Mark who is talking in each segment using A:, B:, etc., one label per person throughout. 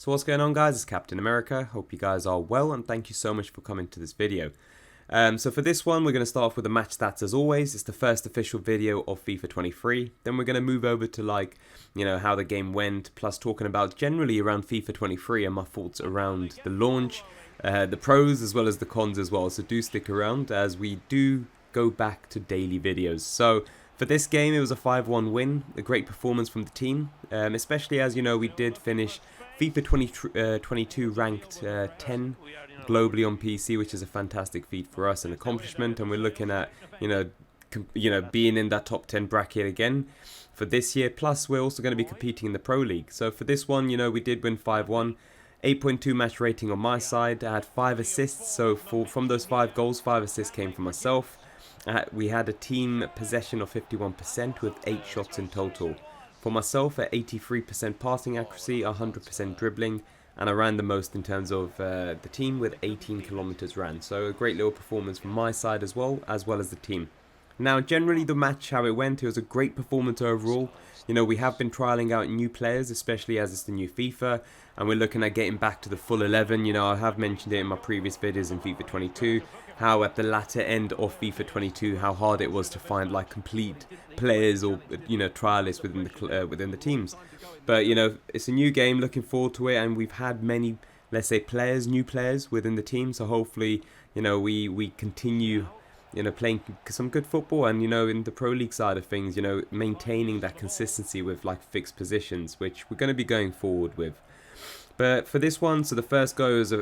A: So what's going on, guys? It's Captain America. Hope you guys are well, and thank you so much for coming to this video. So for this one, we're going to start off with the match stats as always. It's the first official video of FIFA 23. Then we're going to move over to how the game went, plus talking about generally around FIFA 23 and my thoughts around the launch, the pros as well as the cons as well. So do stick around as we do go back to daily videos. So for this game, it was a 5-1 win, a great performance from the team, especially as we did finish FIFA 22 ranked 10 globally on PC, which is a fantastic feat for us, an accomplishment, and we're looking at being in that top 10 bracket again for this year. Plus, we're also going to be competing in the Pro League. So for this one, we did win 5-1. 8.2 match rating on my side. I had 5 assists, so from those 5 goals, 5 assists came from myself. We had a team possession of 51% with 8 shots in total. For myself, at 83% passing accuracy, 100% dribbling, and I ran the most in terms of the team with 18 kilometers ran. So a great little performance from my side as well as the team. Now, generally the match, how it went, it was a great performance overall. We have been trialing out new players, especially as it's the new FIFA, and we're looking at getting back to the full 11. I have mentioned it in my previous videos in FIFA 22, how at the latter end of FIFA 22, how hard it was to find complete players or trialists within the teams. But it's a new game, looking forward to it, and we've had many, let's say, new players within the team. So hopefully, we continue playing some good football, and in the Pro League side of things, maintaining that consistency with fixed positions, which we're going to be going forward with. But for this one, so the first goal was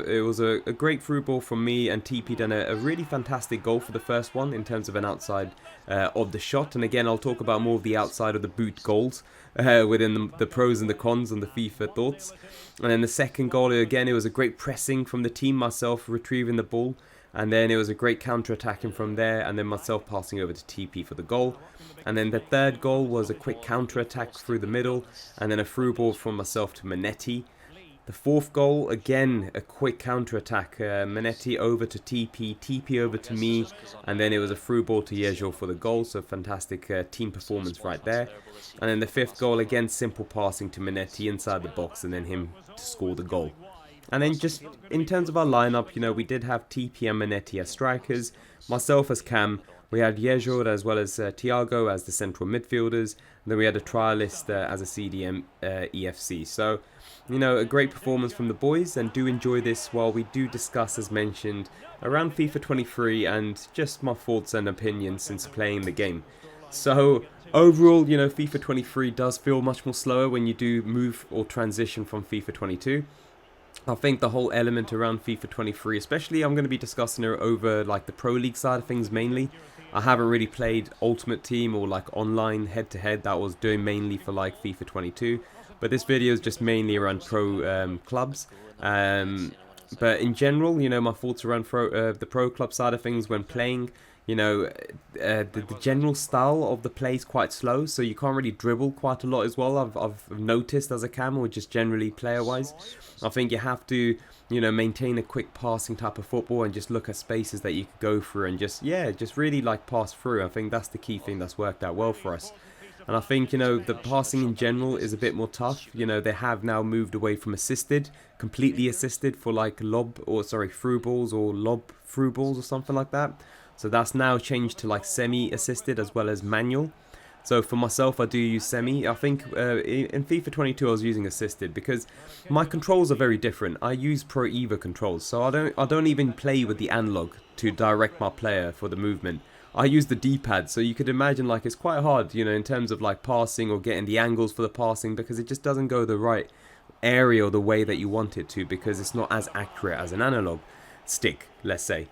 A: a great through ball from me, and TP done a really fantastic goal for the first one in terms of an outside of the shot. And again, I'll talk about more of the outside of the boot goals within the pros and the cons and the FIFA thoughts. And then the second goal, again, it was a great pressing from the team, myself retrieving the ball. And then it was a great counter-attacking from there, and then myself passing over to TP for the goal. And then the third goal was a quick counter-attack through the middle, and then a through ball from myself to Manetti. The fourth goal, again, a quick counter-attack. Manetti over to TP, TP over to me, and then it was a through ball to Yejo for the goal, so fantastic team performance right there. And then the fifth goal, again, simple passing to Manetti inside the box, and then him to score the goal. And then just in terms of our lineup, we did have TP and Manetti as strikers, myself as Cam, we had Yejo as well as Thiago as the central midfielders, and then we had a trialist as a CDM EFC. So, a great performance from the boys, and do enjoy this while we do discuss, as mentioned, around FIFA 23 and just my thoughts and opinions since playing the game. So, overall, FIFA 23 does feel much more slower when you do move or transition from FIFA 22. I think the whole element around FIFA 23, especially I'm going to be discussing it over the Pro League side of things mainly. I haven't really played Ultimate Team or online head-to-head. That was doing mainly for FIFA 22. But this video is just mainly around pro clubs. But in general, my thoughts around the pro club side of things when playing. The general style of the play is quite slow, so you can't really dribble quite a lot as well. I've noticed as a cam, or just generally player-wise. I think you have to, maintain a quick passing type of football and just look at spaces that you could go through and just really pass through. I think that's the key thing that's worked out well for us. And I think, the passing in general is a bit more tough. They have now moved away from completely assisted for through balls or lob through balls or something like that. So that's now changed to semi-assisted as well as manual. So for myself, I do use semi. I think in FIFA 22 I was using assisted because my controls are very different. I use Pro Evo controls, so I don't even play with the analog to direct my player for the movement. I use the D-pad, so you could imagine it's quite hard, in terms of passing or getting the angles for the passing, because it just doesn't go the right area or the way that you want it to, because it's not as accurate as an analog stick, let's say.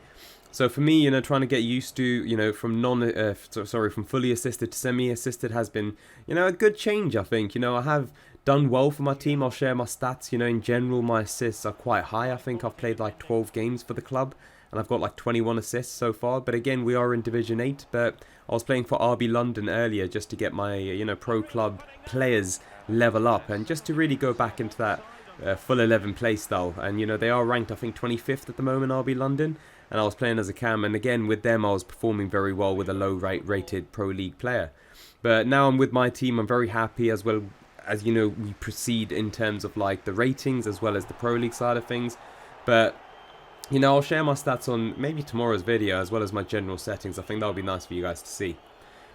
A: So for me, trying to get used to, from fully assisted to semi-assisted has been, a good change, I think. I have done well for my team. I'll share my stats. In general, my assists are quite high. I think I've played 12 games for the club, and I've got 21 assists so far. But again, we are in Division 8, but I was playing for RB London earlier just to get my, pro club players level up, and just to really go back into that full 11 play style. And, they are ranked, I think, 25th at the moment, RB London. And I was playing as a cam, and again with them I was performing very well with a low rated Pro League player. But now I'm with my team, I'm very happy as well as you know, we proceed in terms of like the ratings as well as the Pro League side of things. But you know, I'll share my stats on maybe tomorrow's video as well as my general settings. I think that would be nice for you guys to see.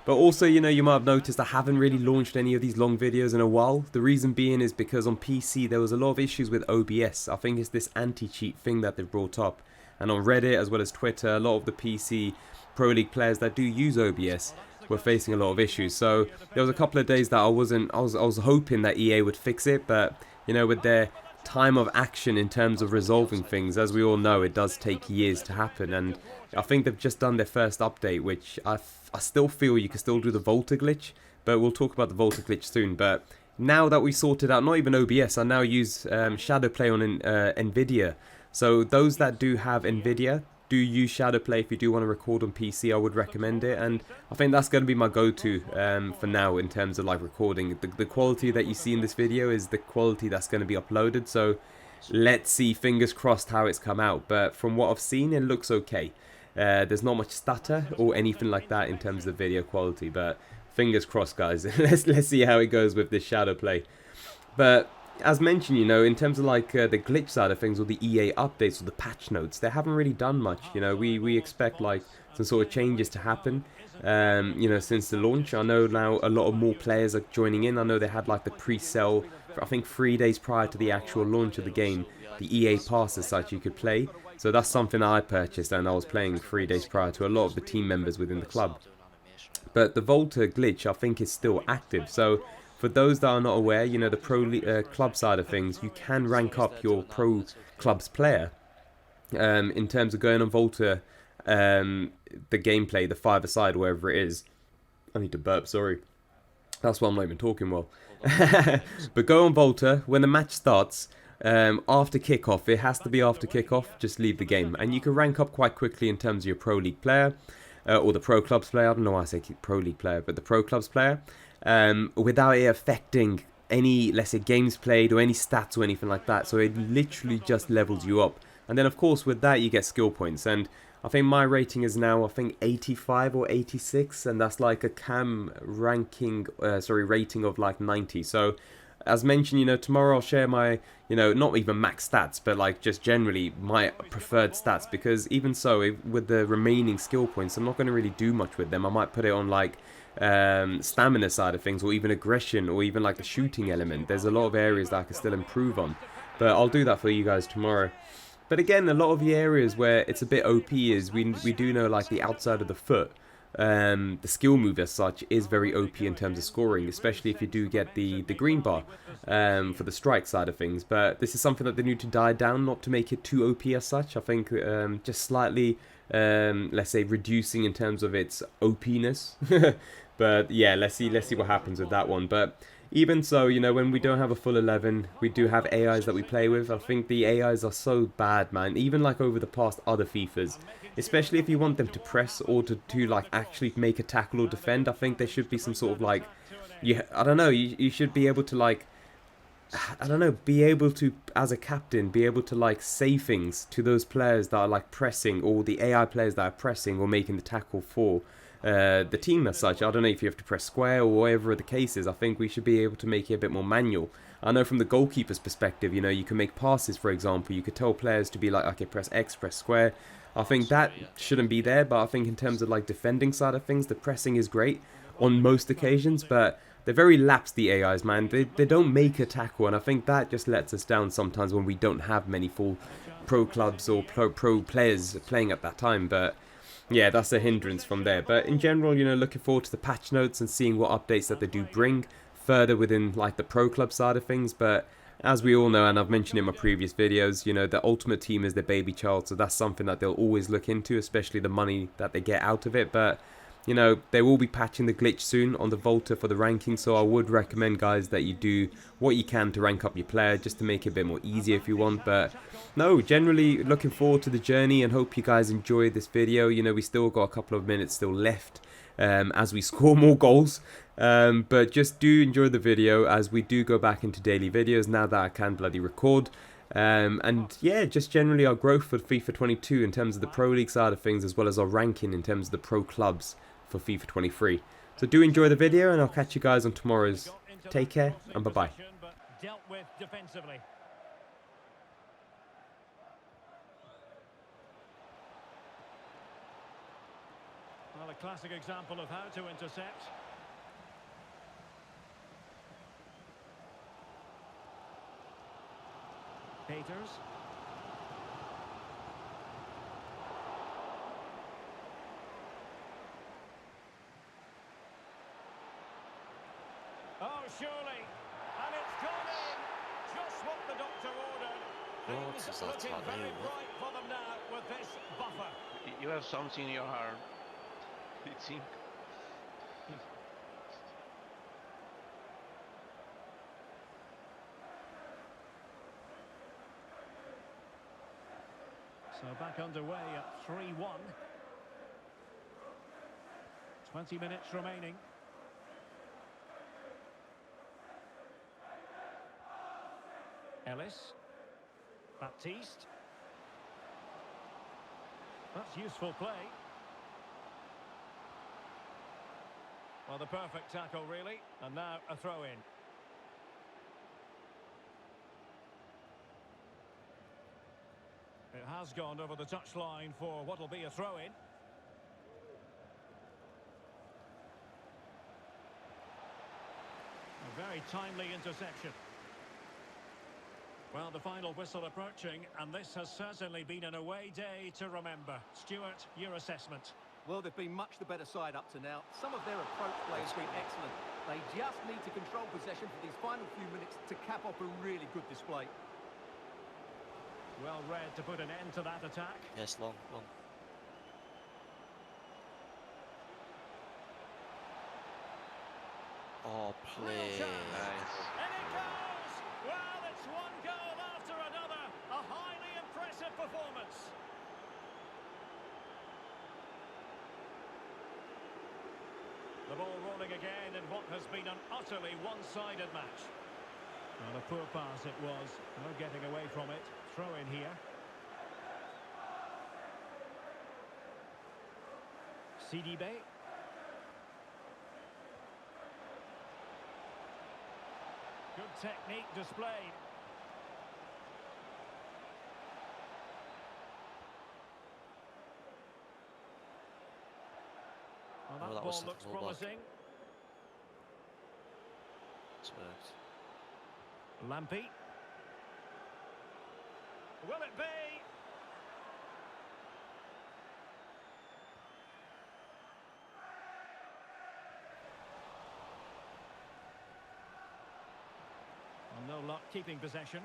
A: But also, you know, you might have noticed I haven't really launched any of these long videos in a while. The reason being is because on PC there was a lot of issues with OBS. I think it's this anti-cheat thing that they've brought up. And on Reddit as well as Twitter, a lot of the PC Pro League players that do use OBS were facing a lot of issues. So there was a couple of days that I was hoping that EA would fix it, but you know, with their time of action in terms of resolving things, as we all know, it does take years to happen. And I think they've just done their first update, which I still feel you can still do the Volta glitch, but we'll talk about the Volta glitch soon. But now that we sorted out not even OBS, I now use Shadowplay on Nvidia. So those that do have Nvidia, do use Shadowplay if you do want to record on PC. I would recommend it, and I think that's going to be my go-to for now in terms of like recording. The quality that you see in this video is the quality that's going to be uploaded, so let's see, fingers crossed, how it's come out. But from what I've seen, it looks okay. There's not much stutter or anything like that in terms of video quality, but fingers crossed, guys. let's see how it goes with this Shadowplay. But as mentioned, you know, in terms of like the glitch side of things, or the EA updates or the patch notes, they haven't really done much. You know, we expect like some sort of changes to happen, you know, since the launch. I know now a lot of more players are joining in. I know they had like the pre-sale, I think 3 days prior to the actual launch of the game, the EA Pass as such you could play. So that's something I purchased, and I was playing 3 days prior to a lot of the team members within the club. But the Volta glitch, I think, is still active. So for those that are not aware, you know, the Pro Club side of things, you can rank up your Pro Clubs player in terms of going on Volta, the gameplay, the 5-a-side, wherever it is. I need to burp, sorry. That's why I'm not even talking well. But go on Volta, when the match starts, after kickoff, it has to be after kickoff, just leave the game. And you can rank up quite quickly in terms of your Pro League player, or the Pro Clubs player. I don't know why I say Pro League player, but the Pro Clubs player. Without it affecting any, let's say, games played or any stats or anything like that. So it literally just levels you up. And then, of course, with that, you get skill points. And I think my rating is now, I think, 85 or 86. And that's like a cam ranking, rating of like 90. So as mentioned, you know, tomorrow I'll share my, you know, not even max stats, but like just generally my preferred stats. Because even so, with the remaining skill points, I'm not going to really do much with them. I might put it on like stamina side of things, or even aggression, or even like the shooting element. There's a lot of areas that I can still improve on, but I'll do that for you guys tomorrow. But again, a lot of the areas where it's a bit OP is we do know, like the outside of the foot, the skill move as such is very OP in terms of scoring, especially if you do get the green bar for the strike side of things. But this is something that they need to die down, not to make it too OP as such. I think just slightly, let's say, reducing in terms of its OP-ness. But yeah, let's see what happens with that one. But even so, you know, when we don't have a full 11, we do have AIs that we play with. I think the AIs are so bad, man. Even like over the past other FIFAs, especially if you want them to press or to like actually make a tackle or defend, I think there should be some sort of like, I don't know, you should be able to like, I don't know, be able to, as a captain, be able to like say things to those players that are like pressing, or the AI players that are pressing or making the tackle for the team as such. I don't know if you have to press square or whatever the case is. I think we should be able to make it a bit more manual. I know from the goalkeeper's perspective, you know, you can make passes, for example. You could tell players to be like, okay, press X, press square. I think that shouldn't be there, but I think in terms of like defending side of things, the pressing is great on most occasions, but they're very lapsed, the AIs, man. They don't make a tackle, and I think that just lets us down sometimes when we don't have many full pro clubs or pro players playing at that time. But yeah, that's a hindrance from there. But in general, you know, looking forward to the patch notes and seeing what updates that they do bring further within like the pro club side of things. But as we all know, and I've mentioned in my previous videos, you know, the Ultimate Team is their baby child, so that's something that they'll always look into, especially the money that they get out of it. But you know, they will be patching the glitch soon on the Volta for the ranking, so I would recommend, guys, that you do what you can to rank up your player, just to make it a bit more easier if you want. But no, generally looking forward to the journey, and hope you guys enjoy this video. You know, we still got a couple of minutes still left as we score more goals. But just do enjoy the video as we do go back into daily videos now that I can bloody record. And yeah, just generally our growth for FIFA 22 in terms of the Pro League side of things, as well as our ranking in terms of the Pro Clubs for FIFA 23. So do enjoy the video, and I'll catch you guys on tomorrow's Take care and bye-bye.
B: Dealt with defensively. Well, a classic example of how to intercept. Peters. Oh, surely. And it's gone in. Just what the doctor ordered. Things looking very bright for them now with this buffer.
C: You have something in your heart. It seems.
B: So back underway at 3-1. 20 minutes remaining. Ellis. Baptiste. That's useful play. Well, the perfect tackle, really. And now a throw-in. It has gone over the touchline for what will be a throw-in. A very timely interception. Well, the final whistle approaching, and this has certainly been an away day to remember. Stuart, your assessment?
D: Well, they've been much the better side up to now. Some of their approach play has been excellent. They just need to control possession for these final few minutes to cap off a really good display.
B: Well read to put an end to that attack.
E: Yes, long. Oh, play.
C: Nice.
B: And it goes! Well, it's one goal after another. A highly impressive performance. The ball rolling again in what has been an utterly one-sided match. Well, a poor pass it was. No getting away from it. Throw in here. CDB. Good technique displayed. Well, that
E: that
B: ball
E: was
B: looks
E: the full-back.
B: promising.
E: It's worked.
B: Lampy. Will it be? Well, no luck keeping possession.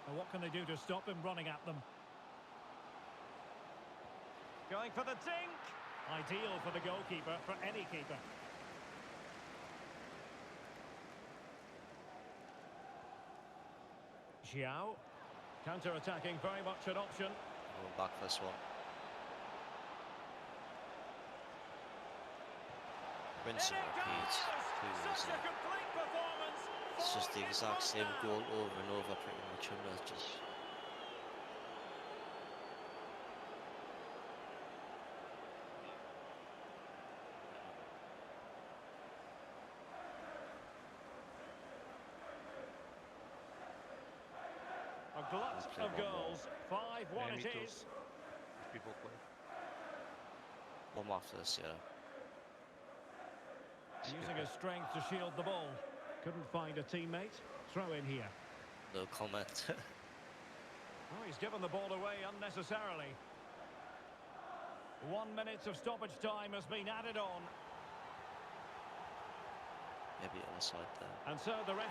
B: Well, what can they do to stop him running at them? Going for the dink. Ideal for the goalkeeper, for any keeper. Xiao. Counter-attacking, very much an option.
E: Going back for this one. Rinse and repeat.
B: Such a complete performance.
E: It's just the exact same goal over and over pretty much, and it's just...
B: A glut of goals. 5-1 it is.
C: People play.
E: One more after this, yeah.
B: Using his strength to shield the ball. Couldn't find a teammate. Throw in here.
E: No comment.
B: Oh, he's given the ball away unnecessarily. 1 minute of stoppage time has been added on.
E: Maybe on the side there.
B: And so the ref